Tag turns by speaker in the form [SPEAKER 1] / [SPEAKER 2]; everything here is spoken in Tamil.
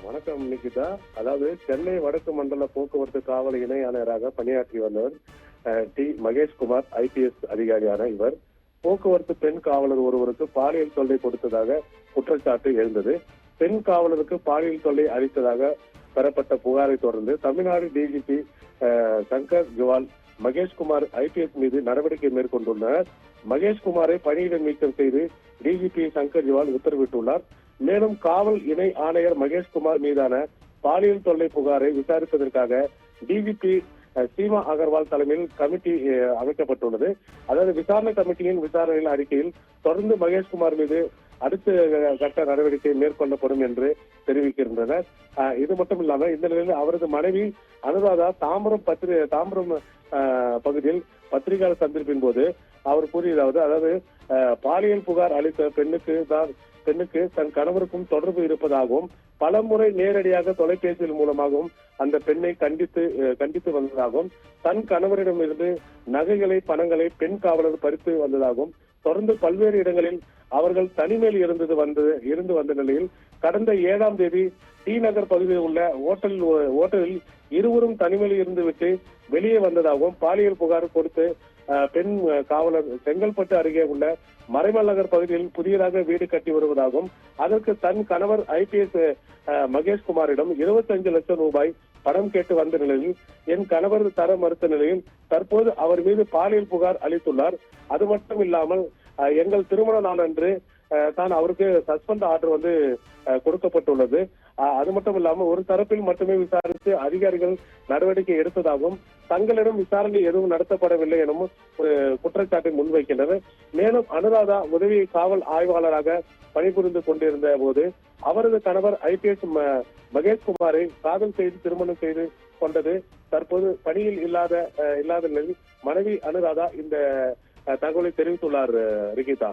[SPEAKER 1] வணக்கம் நிகிதா. அதாவது சென்னை வடக்கு மண்டல போக்குவரத்து காவல் இணை ஆணையராக பணியாற்றி வந்தவர் டி மகேஷ்குமார் ஐபிஎஸ் அதிகாரியான இவர் போக்குவரத்து பெண் காவலர் ஒருவருக்கு பாலியல் தொல்லை கொடுத்ததாக குற்றச்சாட்டு எழுந்தது. பெண் காவலருக்கு பாலியல் தொல்லை அளித்ததாக பெறப்பட்ட புகாரை தொடர்ந்து தமிழ்நாடு டிஜிபி சங்கர் ஜுவால் மகேஷ்குமார் ஐபிஎஸ் மீது நடவடிக்கை மேற்கொண்டுள்ளனர். மகேஷ்குமாரை பணியிடம் நீக்கம் செய்து டிஜிபி சங்கர் ஜுவால் உத்தரவிட்டுள்ளார். மேலும் காவல் இணை ஆணையர் மகேஷ்குமார் மீதான பாலியல் தொல்லை புகாரை விசாரிப்பதற்காக டிஜிபி சீமா அகர்வால் தலைமையில் கமிட்டி அமைக்கப்பட்டுள்ளது. அதாவது விசாரணை கமிட்டியின் விசாரணையில் அறிக்கையில் தொடர்ந்து மகேஷ்குமார் மீது அடுத்த கட்ட நடவடிக்கை மேற்கொள்ளப்படும் என்று தெரிவிக்கின்றனர். இது மட்டும் இல்லாமல் இந்த நிலையில் அவரது மனைவி அனுராதா தாம்பரம் பகுதியில் பத்திரிகையாளர் சந்திப்பின் போது அவர் கூறியதாவது, அதாவது பாலியல் புகார் அளித்த பெண்ணுக்கு தன் கணவருக்கும் தொடர்பு இருப்பதாகவும் பலமுறை நேரடியாக தொலைபேசியில் மூலமாகவும் அந்த பெண்ணை கண்டித்து வந்ததாகவும் தன் கணவரிடமிருந்து நகைகளை பணங்களை பெண் காவலர் பறித்து வந்ததாகவும் தொடர்ந்து பல்வேறு இடங்களில் அவர்கள் தனிமையில் இருந்து வந்த நிலையில் கடந்த 7ஆம் தேதி டி நகர் பகுதியில் உள்ள ஓட்டலில் இருவரும் தனிமையில் இருந்துவிட்டு வெளியே வந்ததாகவும் பாலியல் புகார் கொடுத்து பெண் காவலர் செங்கல்பட்டு அருகே உள்ள மறைமல் நகர் பகுதியில் புதியதாக வீடு கட்டி வருவதாகவும் அதற்கு தன் கணவர் ஐபிஎஸ் மகேஷ்குமாரிடம் 25 லட்சம் ரூபாய் பணம் கேட்டு வந்த நிலையில் என் கணவர் தர மறுத்த நிலையில் தற்போது அவர் மீது பாலியல் புகார் அளித்துள்ளார். அது மட்டும் இல்லாமல் எங்கள் திருமண நாளன்று தான் அவருக்கு சஸ்பெண்ட் ஆர்டர் கொடுக்கப்பட்டுள்ளது. அது மட்டும் இல்லாமல் ஒரு தரப்பில் மட்டுமே விசாரித்து அதிகாரிகள் நடவடிக்கை எடுத்ததாகவும் தங்களிடம் விசாரணை எதுவும் நடத்தப்படவில்லை எனவும் ஒரு குற்றச்சாட்டை முன்வைக்கின்றனர். மேலும் அனுராதா உதவி காவல் ஆய்வாளராக பணிபுரிந்து கொண்டிருந்த போது அவரது கணவர் ஐபிஎஸ் மகேஷ்குமாரை காதல் செய்து திருமணம் செய்து கொண்டது தற்போது பணியில் இல்லாத நிலையில் மனைவி அனுராதா இந்த தகவலை தெரிவித்துள்ளார். ரிகிதா.